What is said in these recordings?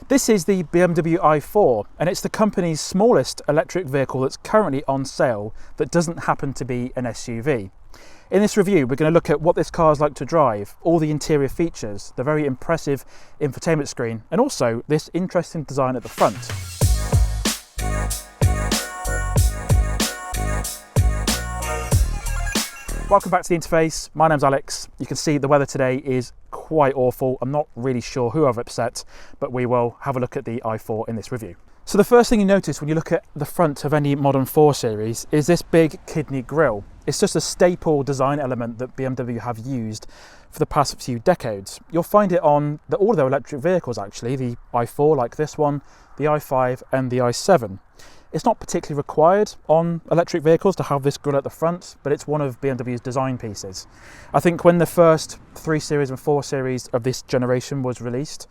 This is the BMW i4, and it's the company's smallest electric vehicle that's currently on sale that doesn't happen to be an SUV. In this review, we're going to look at what this car is like to drive, all the interior features, the very impressive infotainment screen, and also this interesting design at the front. Welcome back to the interface. My name's Alex. You can see the weather today is quite awful. I'm not really sure who I've upset, but we will have a look at the i4 in this review. So the first thing you notice when you look at the front of any modern 4 Series is this big kidney grille. It's just a staple design element that BMW have used for the past few decades. You'll find it on all of their electric vehicles actually, the i4 like this one, the i5 and the i7. It's not particularly required on electric vehicles to have this grille at the front, but it's one of BMW's design pieces. I think when the first 3 Series and 4 Series of this generation was released,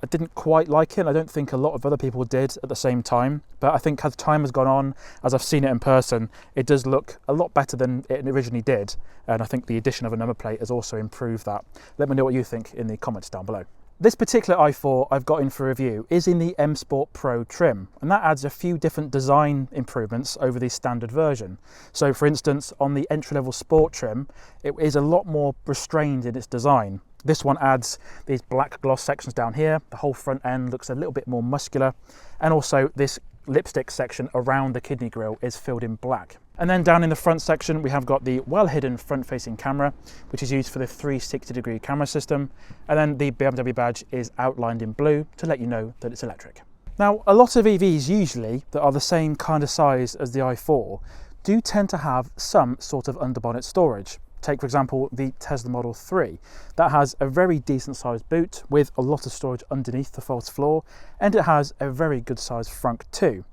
I didn't quite like it. I don't think a lot of other people did at the same time, but I think as time has gone on, as I've seen it in person, it does look a lot better than it originally did, and I think the addition of a number plate has also improved that. Let me know what you think in the comments down below. This particular i4 I've got in for review is in the M Sport Pro trim, and that adds a few different design improvements over the standard version. So for instance, on the entry-level Sport trim, it is a lot more restrained in its design. This one adds these black gloss sections down here, the whole front end looks a little bit more muscular, and also this lipstick section around the kidney grille is filled in black. And then down in the front section, we have got the well-hidden front-facing camera, which is used for the 360-degree camera system. And then the BMW badge is outlined in blue to let you know that it's electric. Now, a lot of EVs usually that are the same kind of size as the i4 do tend to have some sort of underbonnet storage. Take, for example, the Tesla Model 3. That has a very decent sized boot with a lot of storage underneath the false floor, and it has a very good sized frunk too.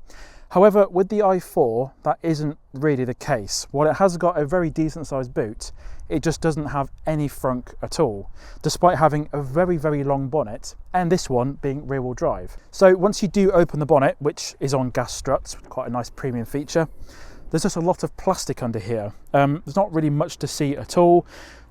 However, with the i4, that isn't really the case. While it has got a very decent sized boot, it just doesn't have any frunk at all, despite having a very, very long bonnet, and this one being rear-wheel drive. So once you do open the bonnet, which is on gas struts, quite a nice premium feature, there's just a lot of plastic under here. There's not really much to see at all,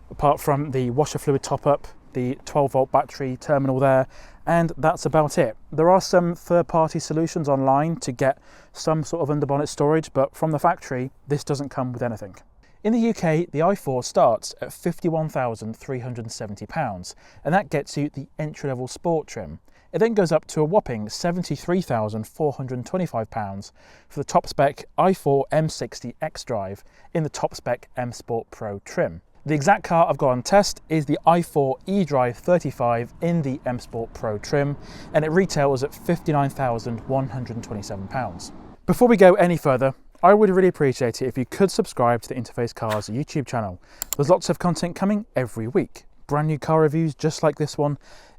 apart from the washer fluid top-up, the 12-volt battery terminal there, and that's about it. There are some third-party solutions online to get some sort of underbonnet storage, but from the factory, this doesn't come with anything. In the UK, the i4 starts at £51,370, and that gets you the entry-level Sport trim. It then goes up to a whopping £73,425 for the top spec i4 M60 xDrive in the top spec M Sport Pro trim. The exact car I've got on test is the i4 eDrive 35 in the M Sport Pro trim, and it retails at £59,127. Before we go any further, I would really appreciate it if you could subscribe to the Interface Cars YouTube channel. There's lots of content coming every week. Brand new car reviews just like this one,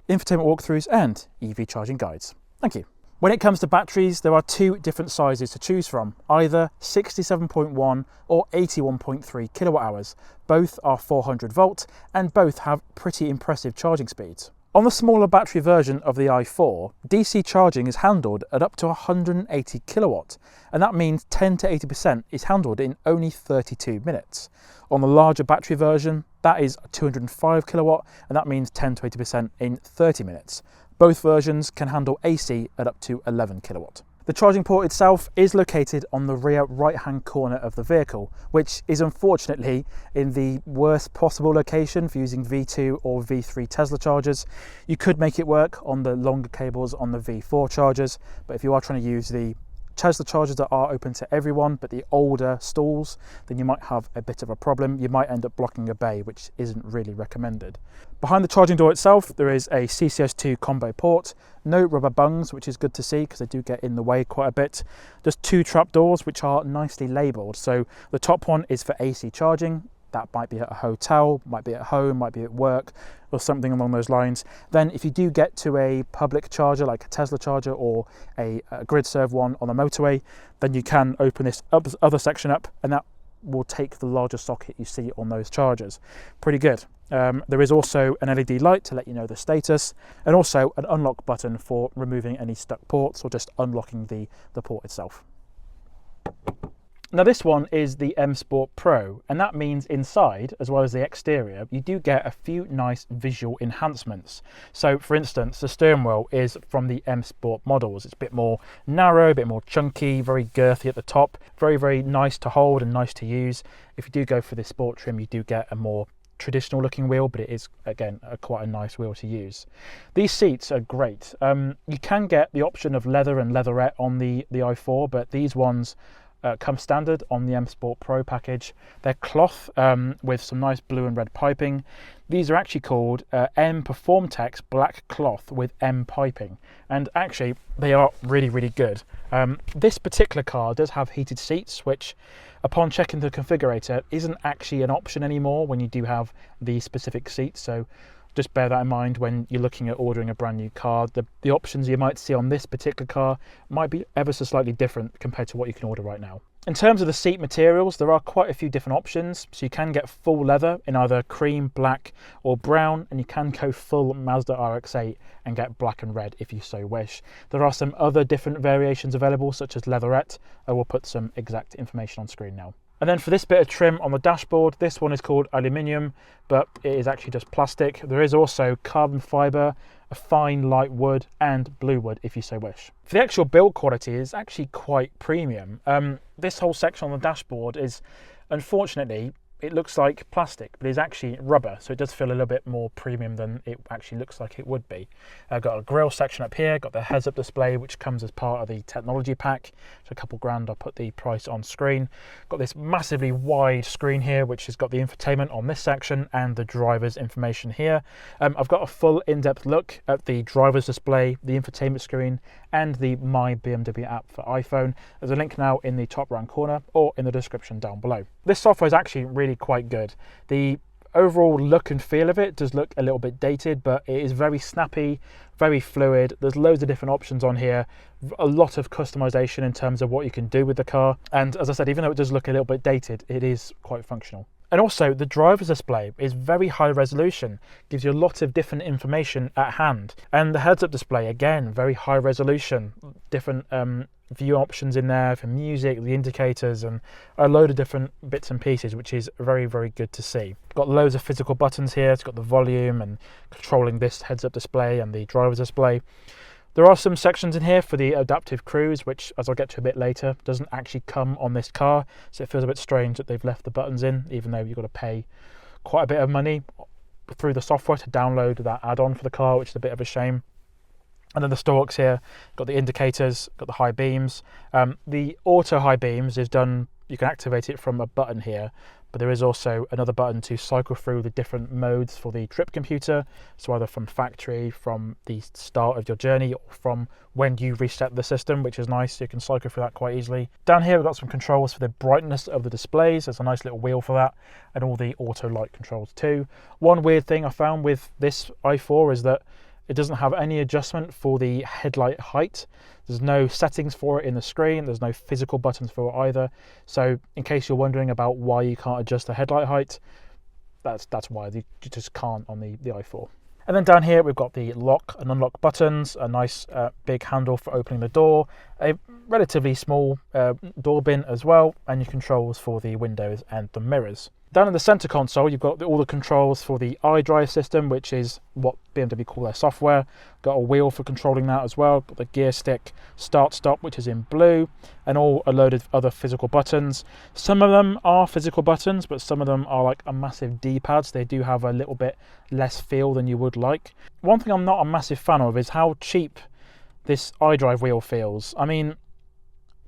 infotainment walkthroughs and EV charging guides. Thank you. When it comes to batteries, there are 2 different sizes to choose from, either 67.1 or 81.3 kilowatt hours. Both are 400 volt and both have pretty impressive charging speeds. On the smaller battery version of the i4, DC charging is handled at up to 180 kilowatt, and that means 10 to 80% is handled in only 32 minutes. On the larger battery version, that is 205 kilowatt, and that means 10 to 80% in 30 minutes. Both versions can handle AC at up to 11 kilowatt. The charging port itself is located on the rear right-hand corner of the vehicle, which is unfortunately in the worst possible location for using V2 or V3 Tesla chargers. You could make it work on the longer cables on the V4 chargers, but if you are trying to use the Tesla chargers that are open to everyone, but the older stalls, then you might have a bit of a problem. You might end up blocking a bay, which isn't really recommended. Behind the charging door itself, there is a CCS2 combo port, no rubber bungs, which is good to see because they do get in the way quite a bit. Just 2 trap doors, which are nicely labelled. So the top one is for AC charging. That might be at a hotel, might be at home, might be at work, or something along those lines. Then if you do get to a public charger, like a Tesla charger or a grid serve one on the motorway, then you can open this other section up, and that will take the larger socket you see on those chargers. Pretty good. There is also an LED light to let you know the status, and also an unlock button for removing any stuck ports or just unlocking the port itself. Now this one is the M Sport Pro, and that means inside, as well as the exterior, you do get a few nice visual enhancements. So for instance, the steering wheel is from the M Sport models. It's a bit more narrow, a bit more chunky, very girthy at the top, very, very nice to hold and nice to use. If you do go for the Sport trim, you do get a more traditional looking wheel, but it is again quite a nice wheel to use. These seats are great. You can get the option of leather and leatherette on the i4, but these ones come standard on the M Sport Pro package. They're cloth with some nice blue and red piping. These are actually called M Performtex black cloth with M piping, and actually they are really, really good. This particular car does have heated seats, which upon checking the configurator isn't actually an option anymore when you do have the specific seats, so just bear that in mind when you're looking at ordering a brand new car. The options you might see on this particular car might be ever so slightly different compared to what you can order right now. In terms of the seat materials, there are quite a few different options. So you can get full leather in either cream, black or brown, and you can go full Mazda RX-8 and get black and red if you so wish. There are some other different variations available, such as leatherette. I will put some exact information on screen now. And then for this bit of trim on the dashboard, this one is called aluminium, but it is actually just plastic. There is also carbon fibre, a fine light wood and blue wood if you so wish. For the actual build quality, is actually quite premium. This whole section on the dashboard is, unfortunately, it looks like plastic, but it's actually rubber, so it does feel a little bit more premium than it actually looks like it would be. I've got a grille section up here, got the heads-up display, which comes as part of the technology pack. So a couple grand, I'll put the price on screen. Got this massively wide screen here, which has got the infotainment on this section and the driver's information here. I've got a full in-depth look at the driver's display, the infotainment screen, and the My BMW app for iPhone. There's a link now in the top right corner or in the description down below. This software is actually really quite good. The overall look and feel of it does look a little bit dated, but it is very snappy, very fluid. There's loads of different options on here, a lot of customization in terms of what you can do with the car. And as I said, even though it does look a little bit dated, it is quite functional. And also the driver's display is very high resolution, gives you a lot of different information at hand. And the heads-up display, again, very high resolution, different view options in there for music, the indicators, and a load of different bits and pieces, which is very, very good to see. Got loads of physical buttons here. It's got the volume and controlling this heads-up display and the driver's display. There are some sections in here for the adaptive cruise, which, as I'll get to a bit later, doesn't actually come on this car, so it feels a bit strange that they've left the buttons in, even though you've got to pay quite a bit of money through the software to download that add-on for the car, which is a bit of a shame. And then the stalks here, got the indicators, got the high beams. The auto high beams is done, you can activate it from a button here, but there is also another button to cycle through the different modes for the trip computer. So either from factory, from the start of your journey, or from when you reset the system, which is nice. So you can cycle through that quite easily. Down here, we've got some controls for the brightness of the displays. There's a nice little wheel for that, and all the auto light controls too. One weird thing I found with this i4 is that it doesn't have any adjustment for the headlight height. There's no settings for it in the screen. There's no physical buttons for it either. So in case you're wondering about why you can't adjust the headlight height, that's why you just can't on the i4. And then down here, we've got the lock and unlock buttons, a nice big handle for opening the door, a relatively small door bin as well, and your controls for the windows and the mirrors. Down in the center console, you've got all the controls for the eDrive system, which is what BMW call their software. Got a wheel for controlling that as well. Got the gear stick, start stop, which is in blue, and a load of other physical buttons. Some of them are physical buttons, but some of them are like a massive D-pad, so they do have a little bit less feel than you would like. One thing I'm not a massive fan of is how cheap this eDrive wheel feels. I mean,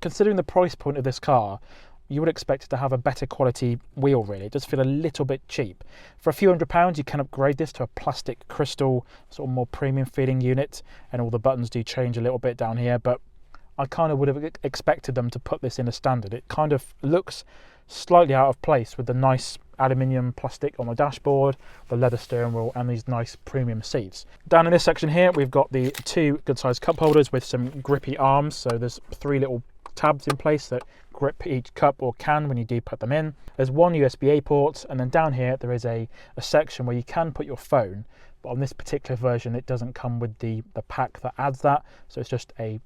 considering the price point of this car, you would expect it to have a better quality wheel, really. It does feel a little bit cheap. For a few £100, you can upgrade this to a plastic crystal, sort of more premium feeling unit, and all the buttons do change a little bit down here, but I kind of would have expected them to put this in a standard. It kind of looks slightly out of place with the nice aluminium plastic on the dashboard, the leather steering wheel, and these nice premium seats. Down in this section here, we've got the two good-sized cup holders with some grippy arms, so there's 3 little tabs in place that grip each cup or can when you do put them in. There's one USB-A port, and then down here there is a section where you can put your phone, but on this particular version it doesn't come with the pack that adds that, so it's just a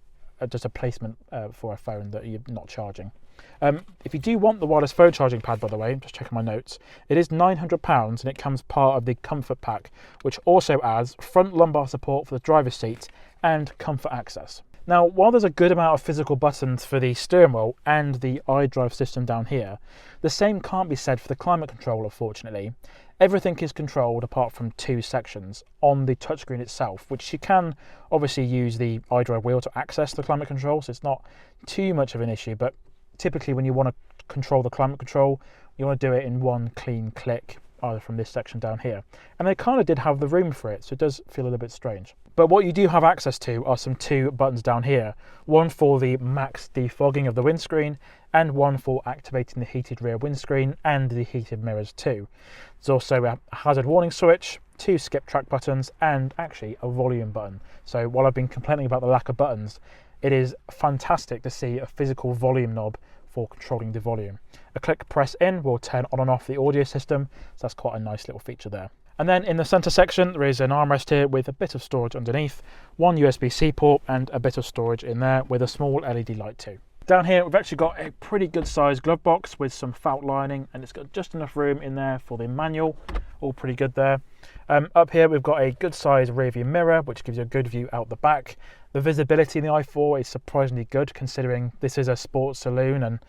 just a placement for a phone that you're not charging. If you do want the wireless phone charging pad, by the way, just checking my notes, it is £900 and it comes part of the comfort pack, which also adds front lumbar support for the driver's seat and comfort access. Now, while there's a good amount of physical buttons for the steering wheel and the eDrive system down here, the same can't be said for the climate control, unfortunately. Everything is controlled apart from two sections on the touchscreen itself, which you can obviously use the eDrive wheel to access the climate control, so it's not too much of an issue, but typically when you want to control the climate control, you want to do it in one clean click, either from this section down here. And they kind of did have the room for it, so it does feel a little bit strange. But what you do have access to are some two buttons down here, one for the max defogging of the windscreen and one for activating the heated rear windscreen and the heated mirrors too. There's also a hazard warning switch, two skip track buttons and actually a volume button. So while I've been complaining about the lack of buttons, it is fantastic to see a physical volume knob for controlling the volume. A click press in will turn on and off the audio system, so that's quite a nice little feature there. And then in the center section, there is an armrest here with a bit of storage underneath, one USB-C port and a bit of storage in there with a small LED light too. Down here, we've actually got a pretty good sized glove box with some felt lining, and it's got just enough room in there for the manual, all pretty good there. Up here, we've got a good sized rear view mirror, which gives you a good view out the back. The visibility in the i4 is surprisingly good considering this is a sports saloon and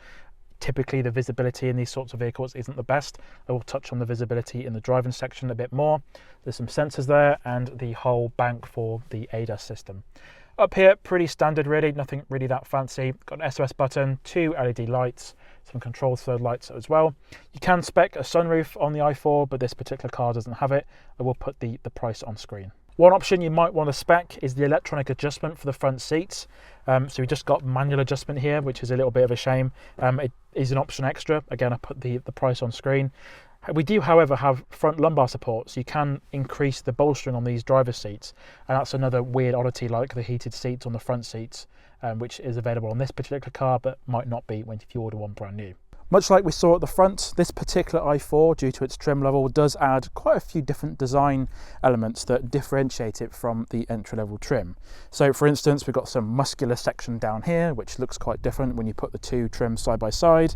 typically the visibility in these sorts of vehicles isn't the best. I will touch on the visibility in the driving section a bit more. There's some sensors there and the whole bank for the ADAS system. Up here, pretty standard really, nothing really that fancy. Got an SOS button, two LED lights, some control third lights as well. You can spec a sunroof on the i4, but this particular car doesn't have it. I will put the price on screen. One option you might want to spec is the electronic adjustment for the front seats. So we just got manual adjustment here, which is a little bit of a shame. It is an option extra. Again, I put the price on screen. We do, however, have front lumbar support, so you can increase the bolstering on these driver's seats. And that's another weird oddity, like the heated seats on the front seats, which is available on this particular car, but might not be if you order one brand new. Much like we saw at the front, this particular i4, due to its trim level, does add quite a few different design elements that differentiate it from the entry-level trim. So for instance, we've got some muscular section down here, which looks quite different when you put the two trims side by side.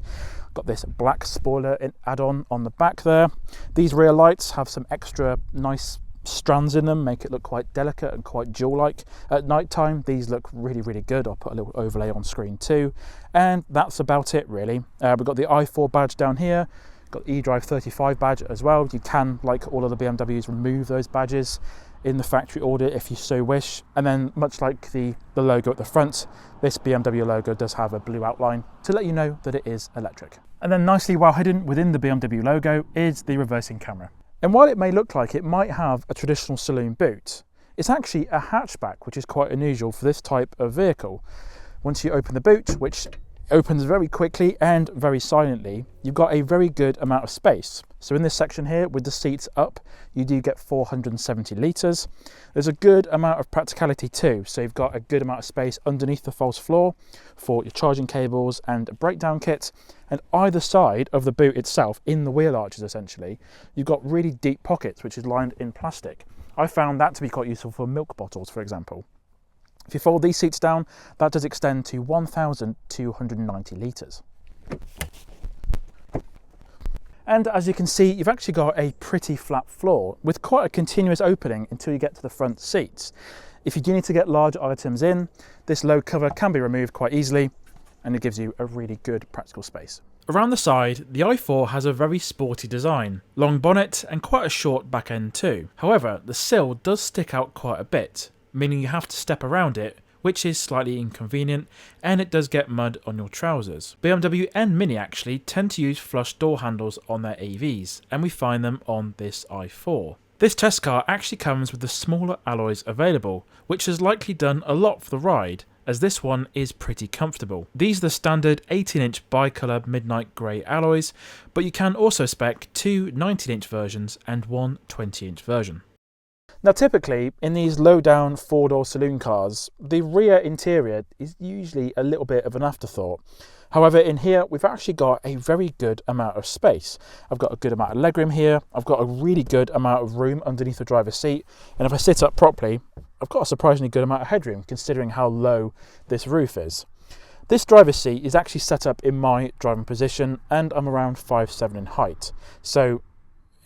Got this black spoiler add-on on the back there. These rear lights have some extra nice strands in them, make it look quite delicate and quite jewel-like. At night time, these look really, really good. I'll put a little overlay on screen too. And that's about it really. We've got the i4 badge down here, got the eDrive 35 badge as well. You can, like all of the BMWs, remove those badges in the factory order if you so wish. And then much like the logo at the front, this BMW logo does have a blue outline to let you know that it is electric. And then nicely well hidden within the BMW logo is the reversing camera. And while it may look like it might have a traditional saloon boot, it's actually a hatchback, which is quite unusual for this type of vehicle. Once you open the boot, which opens very quickly and very silently, you've got a very good amount of space. So in this section here, with the seats up, you do get 470 litres. There's a good amount of practicality too. So you've got a good amount of space underneath the false floor for your charging cables and a breakdown kit. And either side of the boot itself, in the wheel arches essentially, you've got really deep pockets, which is lined in plastic. I found that to be quite useful for milk bottles, for example. If you fold these seats down, that does extend to 1,290 litres. And as you can see, you've actually got a pretty flat floor with quite a continuous opening until you get to the front seats. If you do need to get large items in, this load cover can be removed quite easily, and it gives you a really good practical space. Around the side, the i4 has a very sporty design, long bonnet and quite a short back end too. However, the sill does stick out quite a bit, meaning you have to step around it, which is slightly inconvenient, and it does get mud on your trousers. BMW and Mini actually tend to use flush door handles on their EVs, and we find them on this i4. This test car actually comes with the smaller alloys available, which has likely done a lot for the ride, as this one is pretty comfortable. These are the standard 18-inch bi-colour midnight grey alloys, but you can also spec two 19-inch versions and one 20-inch version. Now typically, in these low-down four-door saloon cars, the rear interior is usually a little bit of an afterthought. However, in here, we've actually got a very good amount of space. I've got a good amount of legroom here, I've got a really good amount of room underneath the driver's seat, and if I sit up properly, I've got a surprisingly good amount of headroom considering how low this roof is. This driver's seat is actually set up in my driving position, and I'm around 5'7" in height. So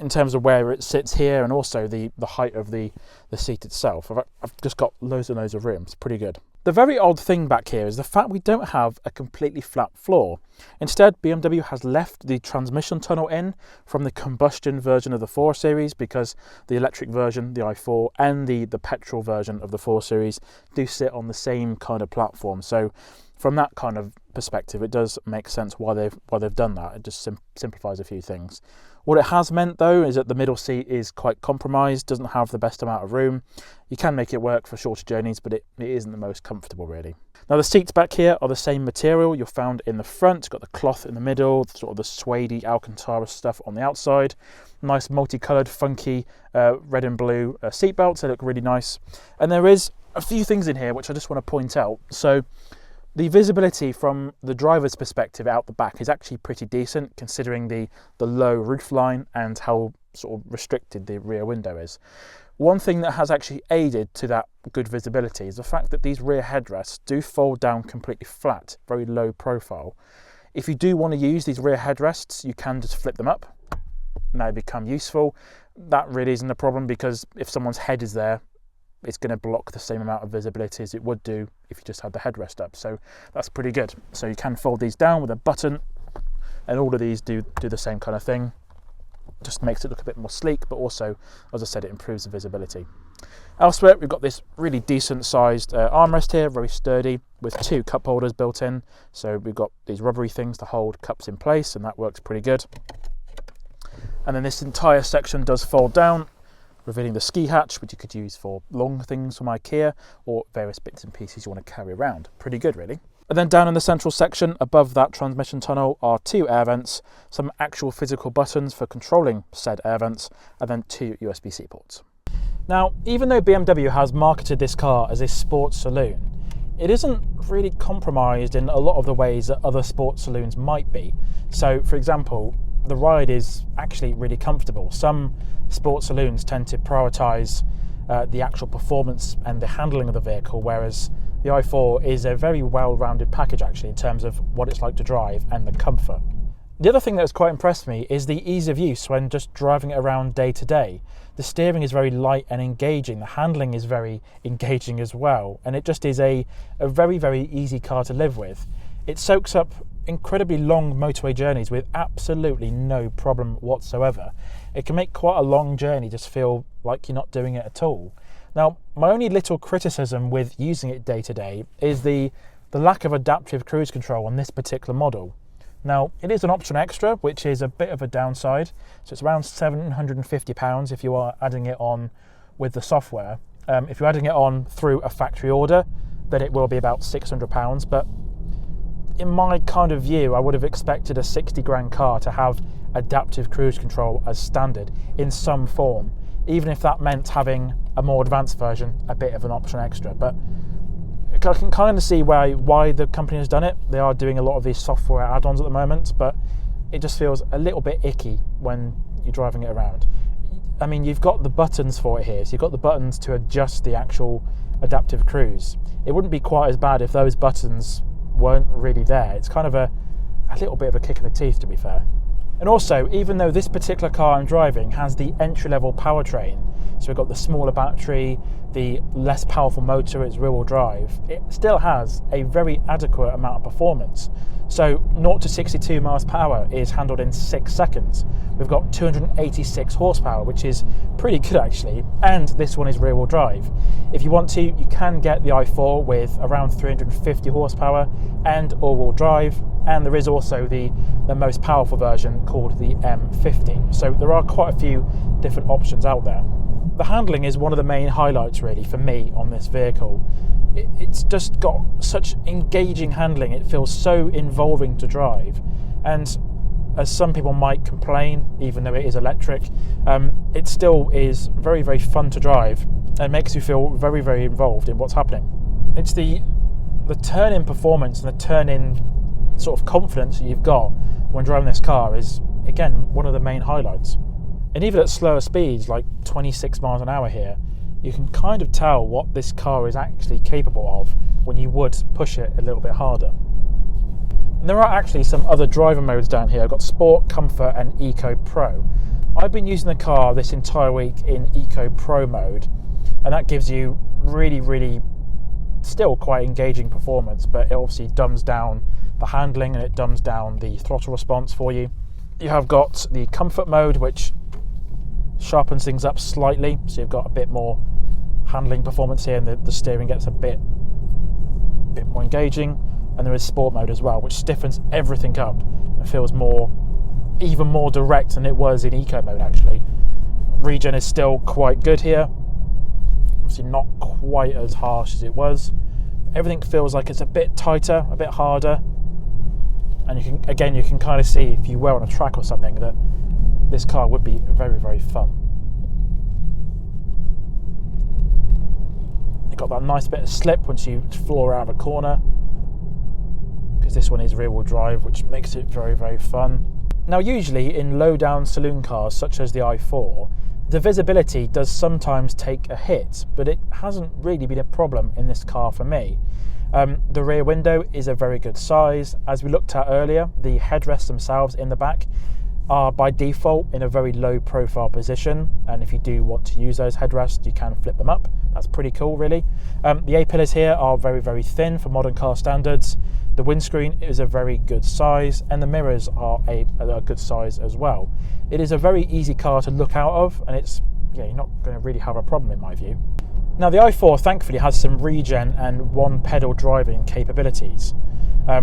in terms of where it sits here and also the height of the seat itself, I've just got loads and loads of room. It's pretty good. The very odd thing back here is the fact we don't have a completely flat floor. Instead, BMW has left the transmission tunnel in from the combustion version of the 4 Series, because the electric version, the i4, and the petrol version of the 4 Series do sit on the same kind of platform. So from that kind of perspective, it does make sense why they've done that. It just simplifies a few things. What it has meant, though, is that the middle seat is quite compromised, doesn't have the best amount of room. You can make it work for shorter journeys, but it isn't the most comfortable, really. Now, the seats back here are the same material you'll find in the front. It's got the cloth in the middle, sort of the suede Alcantara stuff on the outside. Nice multicoloured, funky red and blue seat belts. They look really nice. And there is a few things in here which I just want to point out. So the visibility from the driver's perspective out the back is actually pretty decent, considering the low roof line and how sort of restricted the rear window is. One thing that has actually aided to that good visibility is the fact that these rear headrests do fold down completely flat, very low profile. If you do want to use these rear headrests, you can just flip them up and they become useful. That really isn't a problem, because if someone's head is there, it's going to block the same amount of visibility as it would do if you just had the headrest up. So that's pretty good. So you can fold these down with a button, and all of these do the same kind of thing. Just makes it look a bit more sleek, but also, as I said, it improves the visibility. Elsewhere, we've got this really decent sized armrest here, very sturdy, with 2 cup holders built in. So we've got these rubbery things to hold cups in place, and that works pretty good. And then this entire section does fold down, revealing the ski hatch, which you could use for long things from IKEA or various bits and pieces you want to carry around. Pretty good, really. And then down in the central section, above that transmission tunnel, are 2 air vents, some actual physical buttons for controlling said air vents, and then 2 USB-C ports. Now, even though BMW has marketed this car as a sports saloon, it isn't really compromised in a lot of the ways that other sports saloons might be. So, for example, the ride is actually really comfortable. Some sports saloons tend to prioritise the actual performance and the handling of the vehicle, whereas the i4 is a very well-rounded package actually in terms of what it's like to drive and the comfort. The other thing that has quite impressed me is the ease of use when just driving it around day to day. The steering is very light and engaging, the handling is very engaging as well, and it just is a very, very easy car to live with. It soaks up incredibly long motorway journeys with absolutely no problem whatsoever. It can make quite a long journey just feel like you're not doing it at all. Now, my only little criticism with using it day to day is the lack of adaptive cruise control on this particular model. Now, it is an option extra, which is a bit of a downside. So it's around £750 if you are adding it on with the software. If you're adding it on through a factory order, then it will be about £600. But in my kind of view, I would have expected a 60 grand car to have adaptive cruise control as standard in some form, even if that meant having a more advanced version, a bit of an option extra. But I can kind of see why the company has done it. They are doing a lot of these software add-ons at the moment, but it just feels a little bit icky when you're driving it around. I mean, you've got the buttons for it here, so you've got the buttons to adjust the actual adaptive cruise. It wouldn't be quite as bad if those buttons weren't really there. It's kind of a little bit of a kick in the teeth, to be fair. And also, even though this particular car I'm driving has the entry-level powertrain, so we've got the smaller battery, the less powerful motor, it's rear-wheel drive, it still has a very adequate amount of performance. So 0 to 62 miles per hour is handled in 6 seconds. We've got 286 horsepower, which is pretty good actually, and this one is rear-wheel drive. If you want to, you can get the i4 with around 350 horsepower and all-wheel drive, and there is also the most powerful version called the M50. So there are quite a few different options out there. The handling is one of the main highlights really for me on this vehicle. It's just got such engaging handling, it feels so involving to drive, and as some people might complain, even though it is electric, it still is very, very fun to drive and makes you feel very, very involved in what's happening. It's the turn-in performance and the turn-in sort of confidence that you've got when driving this car is, again, one of the main highlights. And even at slower speeds, like 26 miles an hour here, you can kind of tell what this car is actually capable of when you would push it a little bit harder. And there are actually some other driver modes down here. I've got Sport, Comfort and Eco Pro. I've been using the car this entire week in Eco Pro mode, and that gives you really still quite engaging performance, but it obviously dumbs down the handling and it dumbs down the throttle response for you. You have got the Comfort mode, which sharpens things up slightly, so you've got a bit more handling performance here, and the steering gets a bit more engaging. And there is Sport mode as well, which stiffens everything up and feels even more direct than it was in Eco mode actually. Regen is still quite good here, obviously not quite as harsh as it was. Everything feels like it's a bit tighter, a bit harder, and you can kind of see if you were on a track or something that this car would be very fun. You've got that nice bit of slip once you floor out of a corner, because this one is rear-wheel drive, which makes it very fun. Now, usually in low-down saloon cars such as the i4, the visibility does sometimes take a hit, but it hasn't really been a problem in this car for me. The rear window is a very good size. As we looked at earlier, the headrests themselves in the back are by default in a very low profile position, and if you do want to use those headrests, you can flip them up. That's pretty cool, really. The A-pillars here are very thin for modern car standards. The windscreen is a very good size, and the mirrors are a good size as well. It is a very easy car to look out of, and you're not going to really have a problem in my view. Now, the i4 thankfully has some regen and one pedal driving capabilities.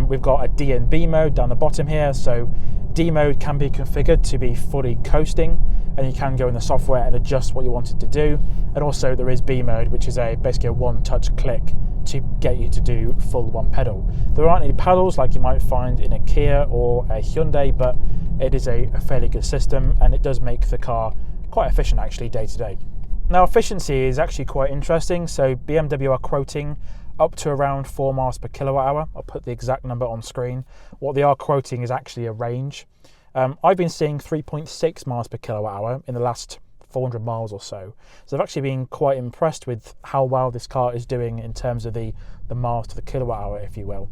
We've got a D and B mode down the bottom here, so D mode can be configured to be fully coasting, and you can go in the software and adjust what you want it to do. And also there is B mode, which is basically a one-touch click to get you to do full one pedal. There aren't any paddles like you might find in a Kia or a Hyundai, but it is a fairly good system, and it does make the car quite efficient actually day to day. Now, efficiency is actually quite interesting. So BMW are quoting up to around 4 miles per kilowatt hour. I'll put the exact number on screen. What they are quoting is actually a range. I've been seeing 3.6 miles per kilowatt hour in the last 400 miles or so. So I've actually been quite impressed with how well this car is doing in terms of the miles to the kilowatt hour, if you will.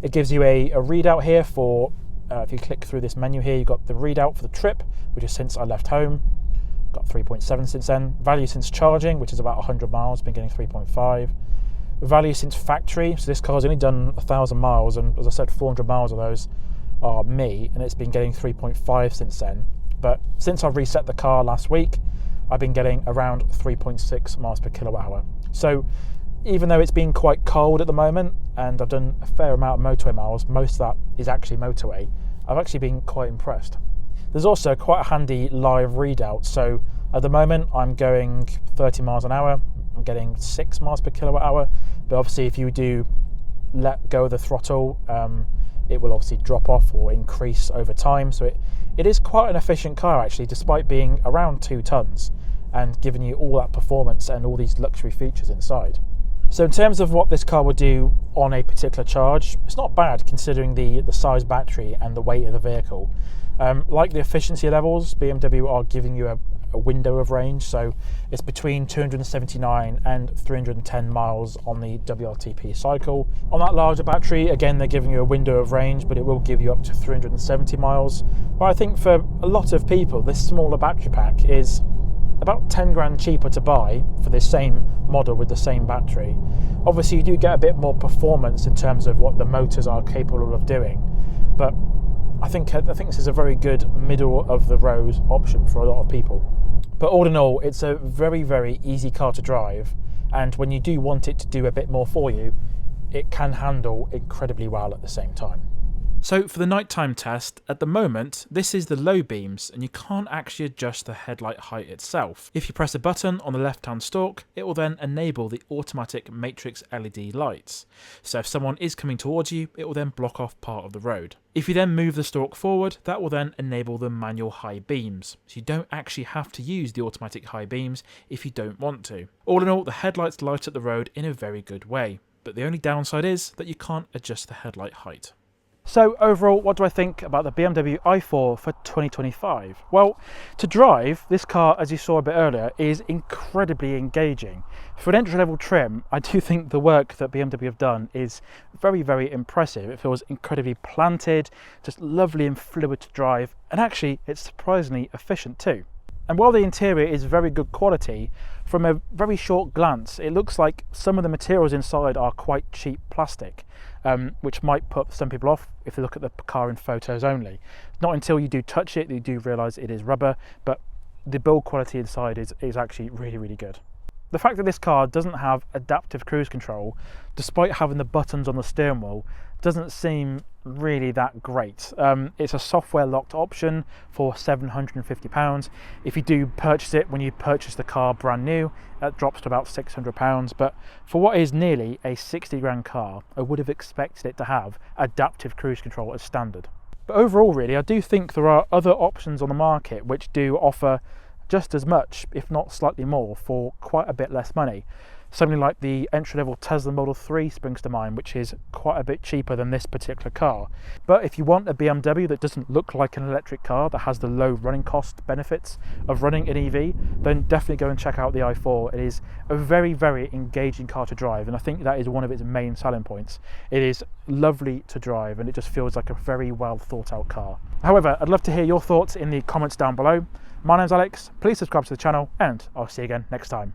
It gives you a readout here for, if you click through this menu here, you've got the readout for the trip, which is since I left home. Got 3.7 since then. Value since charging, which is about 100 miles, been getting 3.5. Value since factory, so this car's only done 1,000 miles, and as I said, 400 miles of those are me, and it's been getting 3.5 since then. But since I reset the car last week, I've been getting around 3.6 miles per kilowatt hour. So even though it's been quite cold at the moment, and I've done a fair amount of motorway miles, most of that is actually motorway, I've actually been quite impressed. There's also quite a handy live readout. So at the moment I'm going 30 miles an hour, I'm getting 6 miles per kilowatt hour, but obviously if you do let go of the throttle, it will obviously drop off or increase over time. So it is quite an efficient car actually, despite being around 2 tons and giving you all that performance and all these luxury features inside. So in terms of what this car would do on a particular charge, it's not bad considering the size battery and the weight of the vehicle. Like the efficiency levels, BMW are giving you a window of range, so it's between 279 and 310 miles on the WLTP cycle. On that larger battery, again, they're giving you a window of range, but it will give you up to 370 miles. But I think for a lot of people, this smaller battery pack is about 10 grand cheaper to buy for this same model with the same battery. Obviously, you do get a bit more performance in terms of what the motors are capable of doing, but I think this is a very good middle of the road option for a lot of people. But all in all, it's a very easy car to drive, and when you do want it to do a bit more for you, it can handle incredibly well at the same time. So for the nighttime test, at the moment, this is the low beams and you can't actually adjust the headlight height itself. If you press a button on the left-hand stalk, it will then enable the automatic matrix LED lights. So if someone is coming towards you, it will then block off part of the road. If you then move the stalk forward, that will then enable the manual high beams. So you don't actually have to use the automatic high beams if you don't want to. All in all, the headlights light up the road in a very good way, but the only downside is that you can't adjust the headlight height. So overall, what do I think about the BMW i4 for 2025? Well, to drive, this car, as you saw a bit earlier, is incredibly engaging. For an entry-level trim, I do think the work that BMW have done is very, very impressive. It feels incredibly planted, just lovely and fluid to drive, and actually it's surprisingly efficient too. And while the interior is very good quality, from a very short glance, it looks like some of the materials inside are quite cheap plastic, which might put some people off if they look at the car in photos only. Not until you do touch it, you do realise it is rubber, but the build quality inside is actually really, really good. The fact that this car doesn't have adaptive cruise control, despite having the buttons on the steering wheel, doesn't seem really that great. It's a software locked option for £750. If you do purchase it when you purchase the car brand new, that drops to about £600. But for what is nearly a 60 grand car, I would have expected it to have adaptive cruise control as standard. But overall, really, I do think there are other options on the market which do offer just as much, if not slightly more, for quite a bit less money. Something like the entry-level Tesla Model 3 springs to mind, which is quite a bit cheaper than this particular car. But if you want a BMW that doesn't look like an electric car, that has the low running cost benefits of running an EV, then definitely go and check out the i4. It is a very, very engaging car to drive, and I think that is one of its main selling points. It is lovely to drive, and it just feels like a very well thought out car. However, I'd love to hear your thoughts in the comments down below. My name's Alex, please subscribe to the channel, and I'll see you again next time.